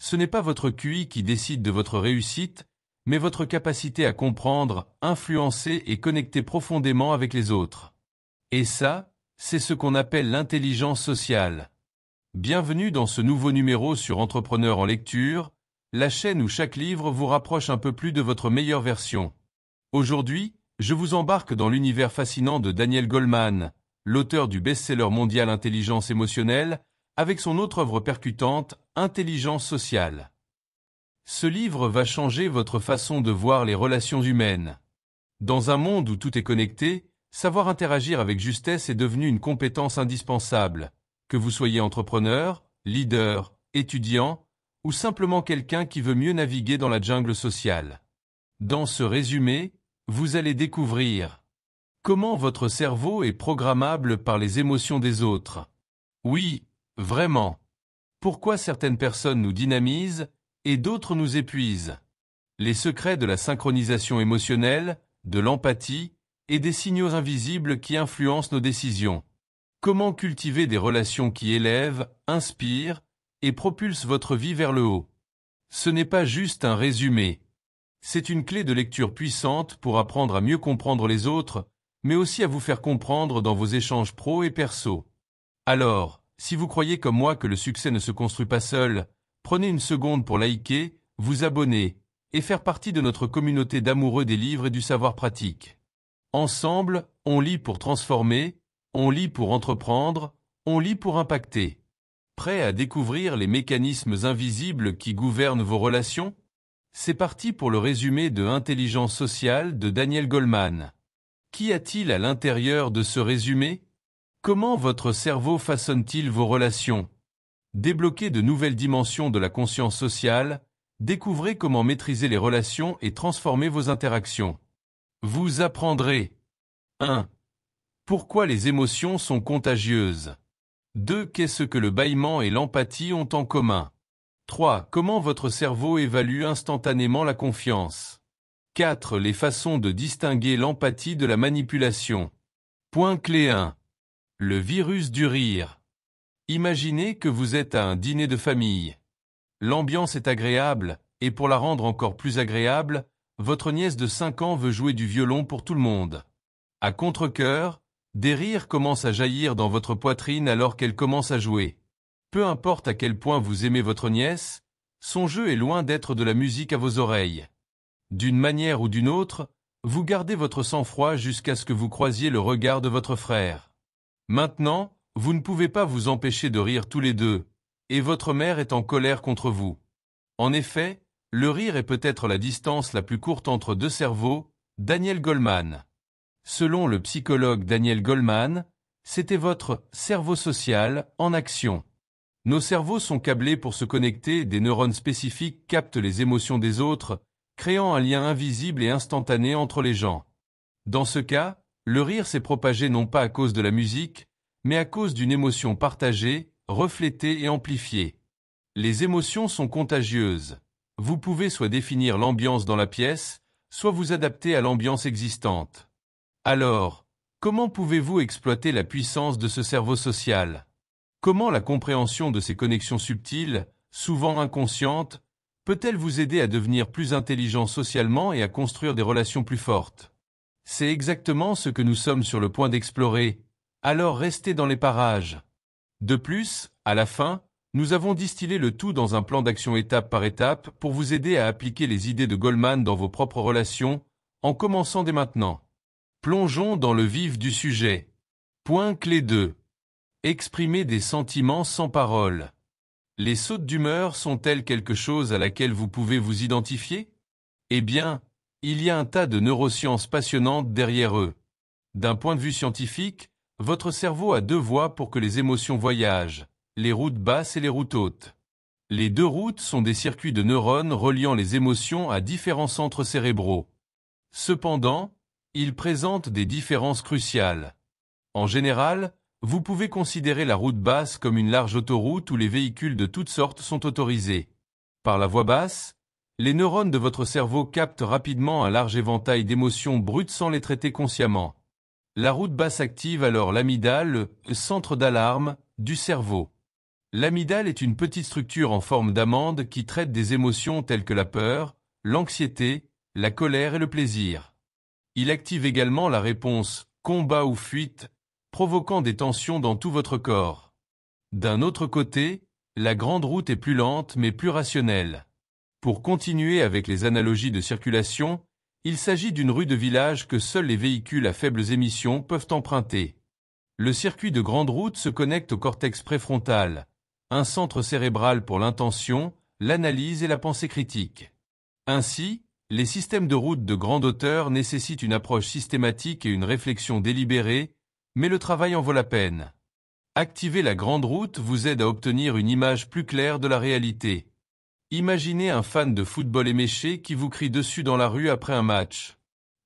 ce n'est pas votre QI qui décide de votre réussite, mais votre capacité à comprendre, influencer et connecter profondément avec les autres. Et ça, c'est ce qu'on appelle l'intelligence sociale. Bienvenue dans ce nouveau numéro sur Entrepreneur en lecture, la chaîne où chaque livre vous rapproche un peu plus de votre meilleure version. Aujourd'hui, je vous embarque dans l'univers fascinant de Daniel Goleman, l'auteur du best-seller mondial Intelligence émotionnelle, avec son autre œuvre percutante, Intelligence sociale. Ce livre va changer votre façon de voir les relations humaines. Dans un monde où tout est connecté, savoir interagir avec justesse est devenu une compétence indispensable, que vous soyez entrepreneur, leader, étudiant, ou simplement quelqu'un qui veut mieux naviguer dans la jungle sociale. Dans ce résumé, vous allez découvrir comment votre cerveau est programmable par les émotions des autres. Oui, vraiment. Pourquoi certaines personnes nous dynamisent et d'autres nous épuisent. Les secrets de la synchronisation émotionnelle, de l'empathie et des signaux invisibles qui influencent nos décisions. Comment cultiver des relations qui élèvent, inspirent et propulsent votre vie vers le haut. Ce n'est pas juste un résumé. C'est une clé de lecture puissante pour apprendre à mieux comprendre les autres, mais aussi à vous faire comprendre dans vos échanges pro et perso. Alors, si vous croyez comme moi que le succès ne se construit pas seul, prenez une seconde pour liker, vous abonner et faire partie de notre communauté d'amoureux des livres et du savoir pratique. Ensemble, on lit pour transformer, on lit pour entreprendre, on lit pour impacter. Prêt à découvrir les mécanismes invisibles qui gouvernent vos relations? C'est parti pour le résumé de Intelligence sociale de Daniel Goleman. Qu'y a-t-il à l'intérieur de ce résumé? Comment votre cerveau façonne-t-il vos relations? Débloquez de nouvelles dimensions de la conscience sociale, découvrez comment maîtriser les relations et transformer vos interactions. Vous apprendrez 1. Pourquoi les émotions sont contagieuses. 2. Qu'est-ce que le bâillement et l'empathie ont en commun. 3. Comment votre cerveau évalue instantanément la confiance. 4. Les façons de distinguer l'empathie de la manipulation. Point clé 1. Le virus du rire. Imaginez que vous êtes à un dîner de famille. L'ambiance est agréable, et pour la rendre encore plus agréable, votre nièce de 5 ans veut jouer du violon pour tout le monde. À contre-cœur, des rires commencent à jaillir dans votre poitrine alors qu'elle commence à jouer. Peu importe à quel point vous aimez votre nièce, son jeu est loin d'être de la musique à vos oreilles. D'une manière ou d'une autre, vous gardez votre sang-froid jusqu'à ce que vous croisiez le regard de votre frère. Maintenant, vous ne pouvez pas vous empêcher de rire tous les deux, et votre mère est en colère contre vous. En effet, le rire est peut-être la distance la plus courte entre deux cerveaux, Daniel Goleman. Selon le psychologue Daniel Goleman, c'était votre cerveau social en action. Nos cerveaux sont câblés pour se connecter, des neurones spécifiques captent les émotions des autres, créant un lien invisible et instantané entre les gens. Dans ce cas, le rire s'est propagé non pas à cause de la musique, mais à cause d'une émotion partagée, reflétée et amplifiée. Les émotions sont contagieuses. Vous pouvez soit définir l'ambiance dans la pièce, soit vous adapter à l'ambiance existante. Alors, comment pouvez-vous exploiter la puissance de ce cerveau social? Comment la compréhension de ces connexions subtiles, souvent inconscientes, peut-elle vous aider à devenir plus intelligent socialement et à construire des relations plus fortes? C'est exactement ce que nous sommes sur le point d'explorer, alors restez dans les parages. De plus, à la fin, nous avons distillé le tout dans un plan d'action étape par étape pour vous aider à appliquer les idées de Goleman dans vos propres relations, en commençant dès maintenant. Plongeons dans le vif du sujet. Point clé 2. Exprimer des sentiments sans parole. Les sautes d'humeur sont-elles quelque chose à laquelle vous pouvez vous identifier? Eh bien, il y a un tas de neurosciences passionnantes derrière eux. D'un point de vue scientifique, votre cerveau a deux voies pour que les émotions voyagent, les routes basses et les routes hautes. Les deux routes sont des circuits de neurones reliant les émotions à différents centres cérébraux. Cependant, ils présentent des différences cruciales. En général, vous pouvez considérer la route basse comme une large autoroute où les véhicules de toutes sortes sont autorisés. Par la voie basse, les neurones de votre cerveau captent rapidement un large éventail d'émotions brutes sans les traiter consciemment. La route basse active alors l'amygdale, le centre d'alarme du cerveau. L'amygdale est une petite structure en forme d'amande qui traite des émotions telles que la peur, l'anxiété, la colère et le plaisir. Il active également la réponse combat ou fuite, provoquant des tensions dans tout votre corps. D'un autre côté, la grande route est plus lente mais plus rationnelle. Pour continuer avec les analogies de circulation, il s'agit d'une rue de village que seuls les véhicules à faibles émissions peuvent emprunter. Le circuit de grande route se connecte au cortex préfrontal, un centre cérébral pour l'intention, l'analyse et la pensée critique. Ainsi, les systèmes de route de grande hauteur nécessitent une approche systématique et une réflexion délibérée, mais le travail en vaut la peine. Activer la grande route vous aide à obtenir une image plus claire de la réalité. Imaginez un fan de football éméché qui vous crie dessus dans la rue après un match.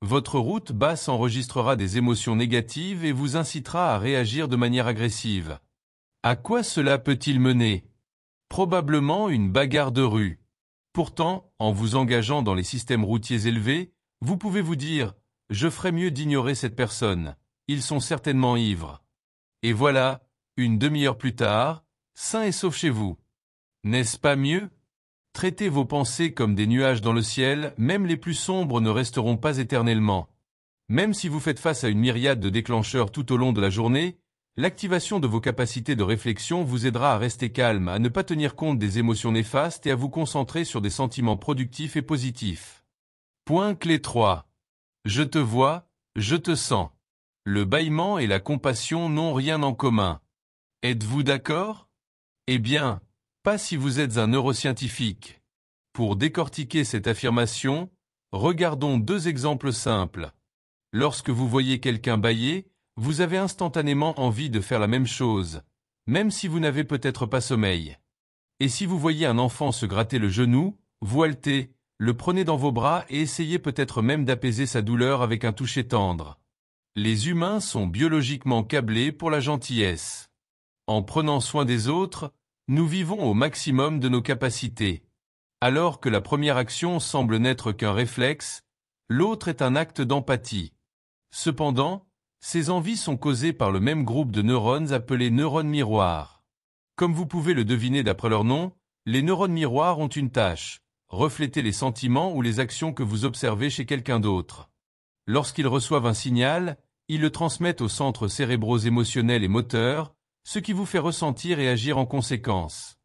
Votre route basse enregistrera des émotions négatives et vous incitera à réagir de manière agressive. À quoi cela peut-il mener? Probablement une bagarre de rue. Pourtant, en vous engageant dans les systèmes routiers élevés, vous pouvez vous dire « Je ferais mieux d'ignorer cette personne, ils sont certainement ivres. » Et voilà, une demi-heure plus tard, sain et sauf chez vous. N'est-ce pas mieux? Traitez vos pensées comme des nuages dans le ciel, même les plus sombres ne resteront pas éternellement. Même si vous faites face à une myriade de déclencheurs tout au long de la journée, l'activation de vos capacités de réflexion vous aidera à rester calme, à ne pas tenir compte des émotions néfastes et à vous concentrer sur des sentiments productifs et positifs. Point clé 3. Je te vois, je te sens. Le bâillement et la compassion n'ont rien en commun. Êtes-vous d'accord? Eh bien, pas si vous êtes un neuroscientifique. Pour décortiquer cette affirmation, regardons deux exemples simples. Lorsque vous voyez quelqu'un bâiller, vous avez instantanément envie de faire la même chose, même si vous n'avez peut-être pas sommeil. Et si vous voyez un enfant se gratter le genou, vous haletez, le prenez dans vos bras et essayez peut-être même d'apaiser sa douleur avec un toucher tendre. Les humains sont biologiquement câblés pour la gentillesse. En prenant soin des autres, nous vivons au maximum de nos capacités. Alors que la première action semble n'être qu'un réflexe, l'autre est un acte d'empathie. Cependant, ces envies sont causées par le même groupe de neurones appelés neurones miroirs. Comme vous pouvez le deviner d'après leur nom, les neurones miroirs ont une tâche, refléter les sentiments ou les actions que vous observez chez quelqu'un d'autre. Lorsqu'ils reçoivent un signal, ils le transmettent aux centres cérébraux émotionnels et moteurs, ce qui vous fait ressentir et agir en conséquence.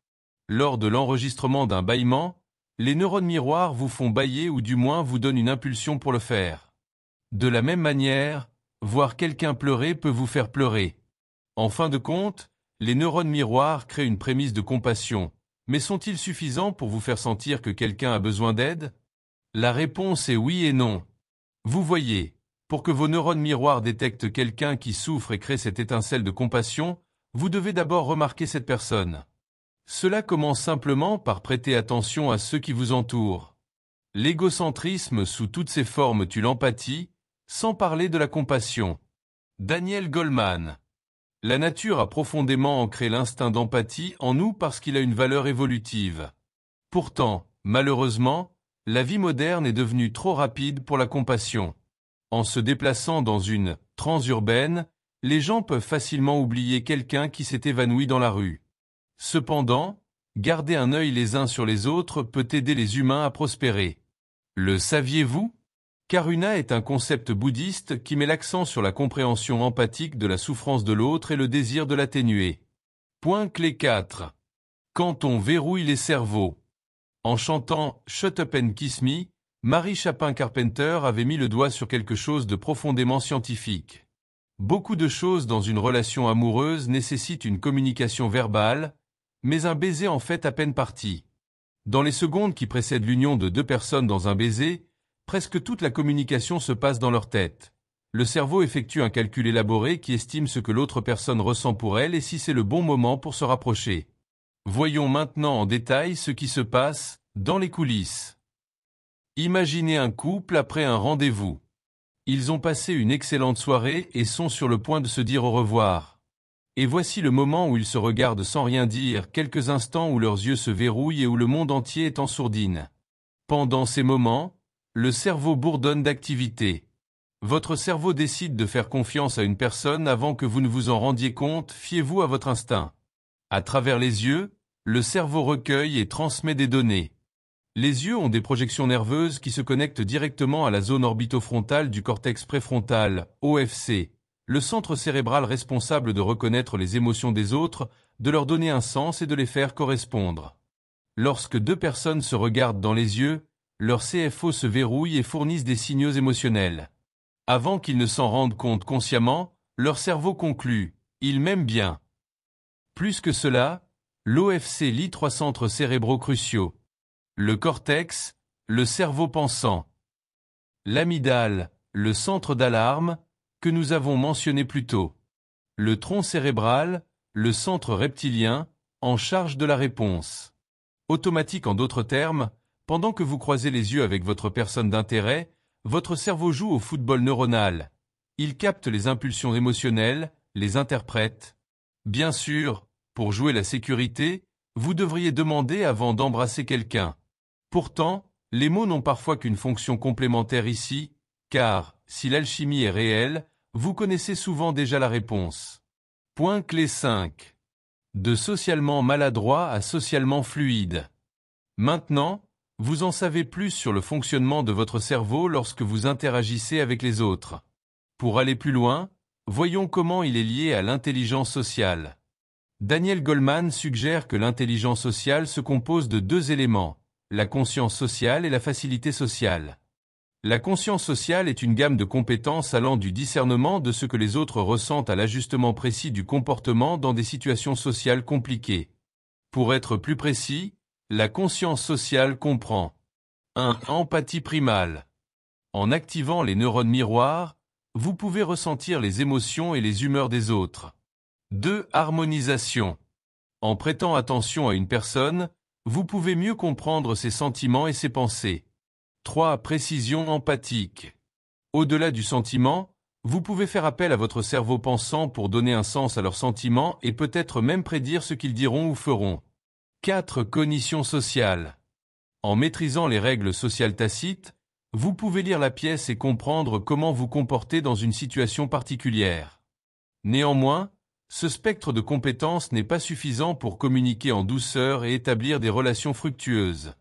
Lors de l'enregistrement d'un bâillement, les neurones miroirs vous font bâiller ou du moins vous donnent une impulsion pour le faire. De la même manière, voir quelqu'un pleurer peut vous faire pleurer. En fin de compte, les neurones miroirs créent une prémisse de compassion, mais sont-ils suffisants pour vous faire sentir que quelqu'un a besoin d'aide? La réponse est oui et non. Vous voyez, pour que vos neurones miroirs détectent quelqu'un qui souffre et crée cette étincelle de compassion, vous devez d'abord remarquer cette personne. Cela commence simplement par prêter attention à ceux qui vous entourent. L'égocentrisme sous toutes ses formes tue l'empathie, sans parler de la compassion. Daniel Goleman. La nature a profondément ancré l'instinct d'empathie en nous parce qu'il a une valeur évolutive. Pourtant, malheureusement, la vie moderne est devenue trop rapide pour la compassion. En se déplaçant dans une transurbaine, les gens peuvent facilement oublier quelqu'un qui s'est évanoui dans la rue. Cependant, garder un œil les uns sur les autres peut aider les humains à prospérer. Le saviez-vous? Karuna est un concept bouddhiste qui met l'accent sur la compréhension empathique de la souffrance de l'autre et le désir de l'atténuer. Point clé 4. Quand on verrouille les cerveaux. En chantant « Shut Up and Kiss Me », Mary Chapin Carpenter avait mis le doigt sur quelque chose de profondément scientifique. Beaucoup de choses dans une relation amoureuse nécessitent une communication verbale, mais un baiser en fait à peine partie. Dans les secondes qui précèdent l'union de deux personnes dans un baiser, presque toute la communication se passe dans leur tête. Le cerveau effectue un calcul élaboré qui estime ce que l'autre personne ressent pour elle et si c'est le bon moment pour se rapprocher. Voyons maintenant en détail ce qui se passe dans les coulisses. Imaginez un couple après un rendez-vous. Ils ont passé une excellente soirée et sont sur le point de se dire au revoir. Et voici le moment où ils se regardent sans rien dire, quelques instants où leurs yeux se verrouillent et où le monde entier est en sourdine. Pendant ces moments, le cerveau bourdonne d'activité. Votre cerveau décide de faire confiance à une personne avant que vous ne vous en rendiez compte, fiez-vous à votre instinct. À travers les yeux, le cerveau recueille et transmet des données. Les yeux ont des projections nerveuses qui se connectent directement à la zone orbitofrontale du cortex préfrontal, OFC, le centre cérébral responsable de reconnaître les émotions des autres, de leur donner un sens et de les faire correspondre. Lorsque deux personnes se regardent dans les yeux, leur CFO se verrouille et fournissent des signaux émotionnels. Avant qu'ils ne s'en rendent compte consciemment, leur cerveau conclut « ils m'aiment bien ». Plus que cela, l'OFC lie trois centres cérébraux cruciaux. Le cortex, le cerveau pensant. L'amygdale, le centre d'alarme, que nous avons mentionné plus tôt. Le tronc cérébral, le centre reptilien, en charge de la réponse. Automatique en d'autres termes, pendant que vous croisez les yeux avec votre personne d'intérêt, votre cerveau joue au football neuronal. Il capte les impulsions émotionnelles, les interprète. Bien sûr, pour jouer la sécurité, vous devriez demander avant d'embrasser quelqu'un. Pourtant, les mots n'ont parfois qu'une fonction complémentaire ici, car, si l'alchimie est réelle, vous connaissez souvent déjà la réponse. Point clé 5. De socialement maladroit à socialement fluide. Maintenant, vous en savez plus sur le fonctionnement de votre cerveau lorsque vous interagissez avec les autres. Pour aller plus loin, voyons comment il est lié à l'intelligence sociale. Daniel Goleman suggère que l'intelligence sociale se compose de deux éléments, la conscience sociale et la facilité sociale. La conscience sociale est une gamme de compétences allant du discernement de ce que les autres ressentent à l'ajustement précis du comportement dans des situations sociales compliquées. Pour être plus précis, la conscience sociale comprend 1. Empathie primale. En activant les neurones miroirs, vous pouvez ressentir les émotions et les humeurs des autres. 2. Harmonisation. En prêtant attention à une personne, vous pouvez mieux comprendre ses sentiments et ses pensées. 3. Précision empathique. Au-delà du sentiment, vous pouvez faire appel à votre cerveau pensant pour donner un sens à leurs sentiments et peut-être même prédire ce qu'ils diront ou feront. 4. Cognition sociale. En maîtrisant les règles sociales tacites, vous pouvez lire la pièce et comprendre comment vous comporter dans une situation particulière. Néanmoins, ce spectre de compétences n'est pas suffisant pour communiquer en douceur et établir des relations fructueuses.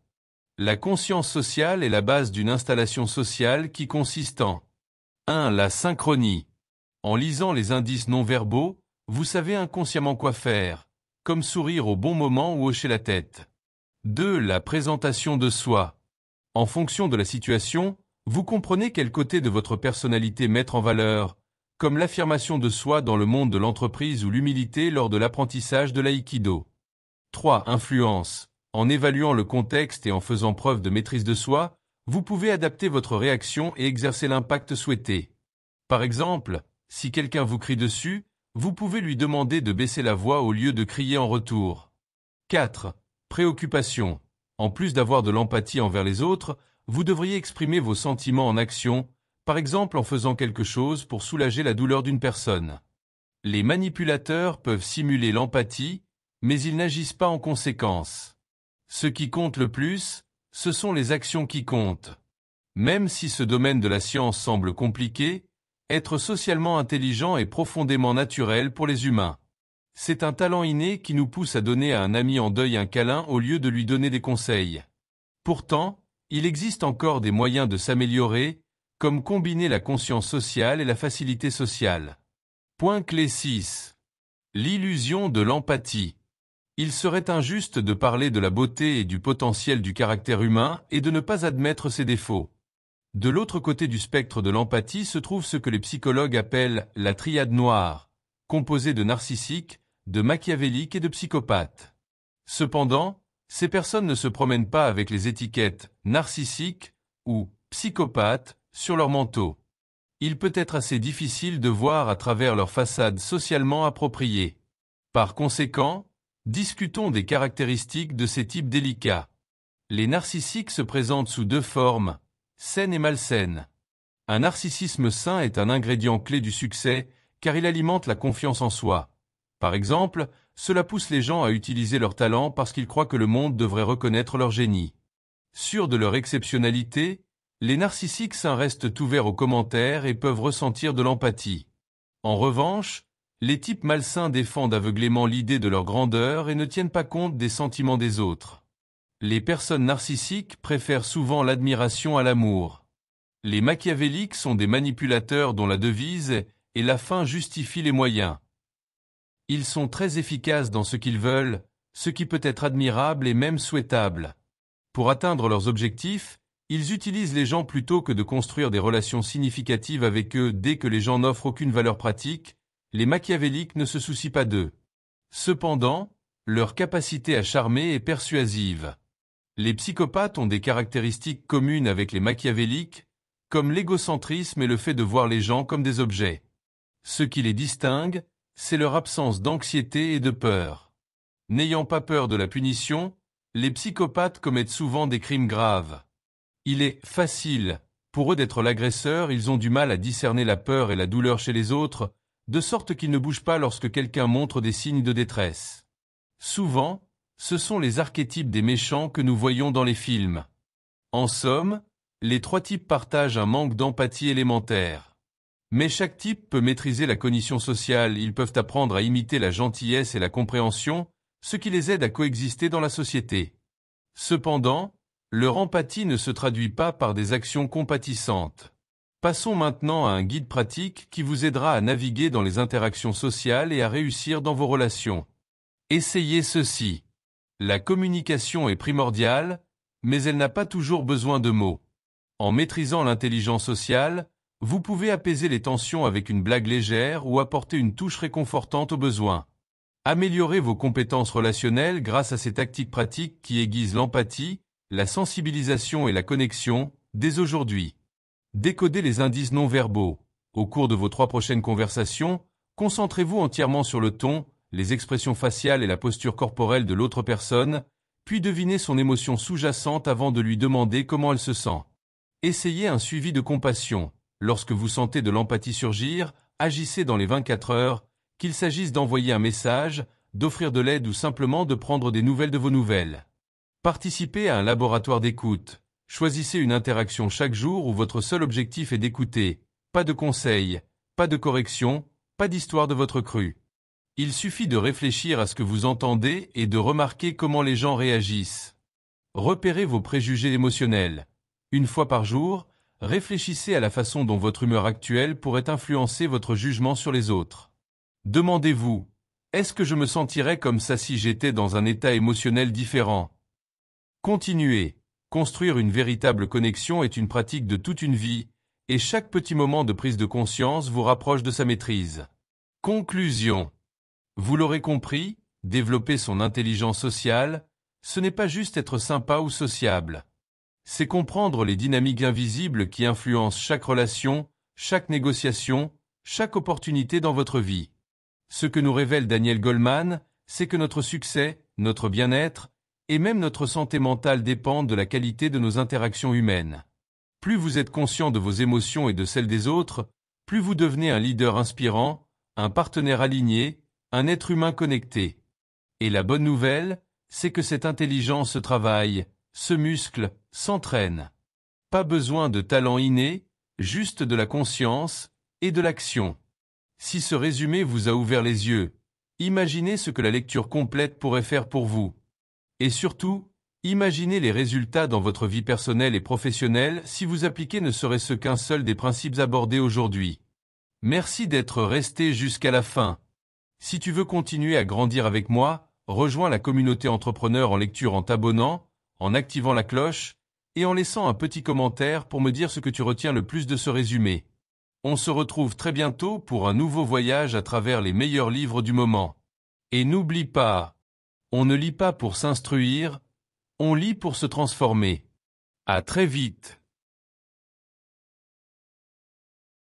La conscience sociale est la base d'une installation sociale qui consiste en 1. La synchronie. En lisant les indices non-verbaux, vous savez inconsciemment quoi faire, comme sourire au bon moment ou hocher la tête. 2. La présentation de soi. En fonction de la situation, vous comprenez quel côté de votre personnalité mettre en valeur, comme l'affirmation de soi dans le monde de l'entreprise ou l'humilité lors de l'apprentissage de l'aïkido. 3. Influence. En évaluant le contexte et en faisant preuve de maîtrise de soi, vous pouvez adapter votre réaction et exercer l'impact souhaité. Par exemple, si quelqu'un vous crie dessus, vous pouvez lui demander de baisser la voix au lieu de crier en retour. 4. Préoccupation. En plus d'avoir de l'empathie envers les autres, vous devriez exprimer vos sentiments en action, par exemple en faisant quelque chose pour soulager la douleur d'une personne. Les manipulateurs peuvent simuler l'empathie, mais ils n'agissent pas en conséquence. Ce qui compte le plus, ce sont les actions qui comptent. Même si ce domaine de la science semble compliqué, être socialement intelligent est profondément naturel pour les humains. C'est un talent inné qui nous pousse à donner à un ami en deuil un câlin au lieu de lui donner des conseils. Pourtant, il existe encore des moyens de s'améliorer, comme combiner la conscience sociale et la facilité sociale. Point clé 6. L'illusion de l'empathie. Il serait injuste de parler de la beauté et du potentiel du caractère humain et de ne pas admettre ses défauts. De l'autre côté du spectre de l'empathie se trouve ce que les psychologues appellent la triade noire, composée de narcissiques, de machiavéliques et de psychopathes. Cependant, ces personnes ne se promènent pas avec les étiquettes narcissique ou psychopathe sur leur manteau. Il peut être assez difficile de voir à travers leur façade socialement appropriée. Par conséquent, discutons des caractéristiques de ces types délicats. Les narcissiques se présentent sous deux formes, saines et malsaines. Un narcissisme sain est un ingrédient clé du succès car il alimente la confiance en soi. Par exemple, cela pousse les gens à utiliser leurs talents parce qu'ils croient que le monde devrait reconnaître leur génie. Sûrs de leur exceptionnalité, les narcissiques sains restent ouverts aux commentaires et peuvent ressentir de l'empathie. En revanche, Les types malsains défendent aveuglément l'idée de leur grandeur et ne tiennent pas compte des sentiments des autres. Les personnes narcissiques préfèrent souvent l'admiration à l'amour. Les machiavéliques sont des manipulateurs dont la devise est « et la fin justifie les moyens ». Ils sont très efficaces dans ce qu'ils veulent, ce qui peut être admirable et même souhaitable. Pour atteindre leurs objectifs, ils utilisent les gens plutôt que de construire des relations significatives avec eux dès que les gens n'offrent aucune valeur pratique. Les machiavéliques ne se soucient pas d'eux. Cependant, leur capacité à charmer est persuasive. Les psychopathes ont des caractéristiques communes avec les machiavéliques, comme l'égocentrisme et le fait de voir les gens comme des objets. Ce qui les distingue, c'est leur absence d'anxiété et de peur. N'ayant pas peur de la punition, les psychopathes commettent souvent des crimes graves. Il est facile pour eux d'être l'agresseur, ils ont du mal à discerner la peur et la douleur chez les autres, de sorte qu'ils ne bougent pas lorsque quelqu'un montre des signes de détresse. Souvent, ce sont les archétypes des méchants que nous voyons dans les films. En somme, les trois types partagent un manque d'empathie élémentaire. Mais chaque type peut maîtriser la cognition sociale, ils peuvent apprendre à imiter la gentillesse et la compréhension, ce qui les aide à coexister dans la société. Cependant, leur empathie ne se traduit pas par des actions compatissantes. Passons maintenant à un guide pratique qui vous aidera à naviguer dans les interactions sociales et à réussir dans vos relations. Essayez ceci. La communication est primordiale, mais elle n'a pas toujours besoin de mots. En maîtrisant l'intelligence sociale, vous pouvez apaiser les tensions avec une blague légère ou apporter une touche réconfortante au besoin. Améliorez vos compétences relationnelles grâce à ces tactiques pratiques qui aiguisent l'empathie, la sensibilisation et la connexion, dès aujourd'hui. Décodez les indices non verbaux. Au cours de vos 3 prochaines conversations, concentrez-vous entièrement sur le ton, les expressions faciales et la posture corporelle de l'autre personne, puis devinez son émotion sous-jacente avant de lui demander comment elle se sent. Essayez un suivi de compassion. Lorsque vous sentez de l'empathie surgir, agissez dans les 24 heures, qu'il s'agisse d'envoyer un message, d'offrir de l'aide ou simplement de prendre des nouvelles de vos nouvelles. Participez à un laboratoire d'écoute. Choisissez une interaction chaque jour où votre seul objectif est d'écouter. Pas de conseils, pas de correction, pas d'histoire de votre cru. Il suffit de réfléchir à ce que vous entendez et de remarquer comment les gens réagissent. Repérez vos préjugés émotionnels. Une fois par jour, réfléchissez à la façon dont votre humeur actuelle pourrait influencer votre jugement sur les autres. Demandez-vous, est-ce que je me sentirais comme ça si j'étais dans un état émotionnel différent ? Continuez. Construire une véritable connexion est une pratique de toute une vie, et chaque petit moment de prise de conscience vous rapproche de sa maîtrise. Conclusion. Vous l'aurez compris, développer son intelligence sociale, ce n'est pas juste être sympa ou sociable. C'est comprendre les dynamiques invisibles qui influencent chaque relation, chaque négociation, chaque opportunité dans votre vie. Ce que nous révèle Daniel Goleman, c'est que notre succès, notre bien-être, et même notre santé mentale dépendent de la qualité de nos interactions humaines. Plus vous êtes conscient de vos émotions et de celles des autres, plus vous devenez un leader inspirant, un partenaire aligné, un être humain connecté. Et la bonne nouvelle, c'est que cette intelligence se travaille, se muscle, s'entraîne. Pas besoin de talent inné, juste de la conscience et de l'action. Si ce résumé vous a ouvert les yeux, imaginez ce que la lecture complète pourrait faire pour vous. Et surtout, imaginez les résultats dans votre vie personnelle et professionnelle si vous appliquez ne serait-ce qu'un seul des principes abordés aujourd'hui. Merci d'être resté jusqu'à la fin. Si tu veux continuer à grandir avec moi, rejoins la communauté entrepreneur en lecture en t'abonnant, en activant la cloche et en laissant un petit commentaire pour me dire ce que tu retiens le plus de ce résumé. On se retrouve très bientôt pour un nouveau voyage à travers les meilleurs livres du moment. Et n'oublie pas, on ne lit pas pour s'instruire, on lit pour se transformer. À très vite.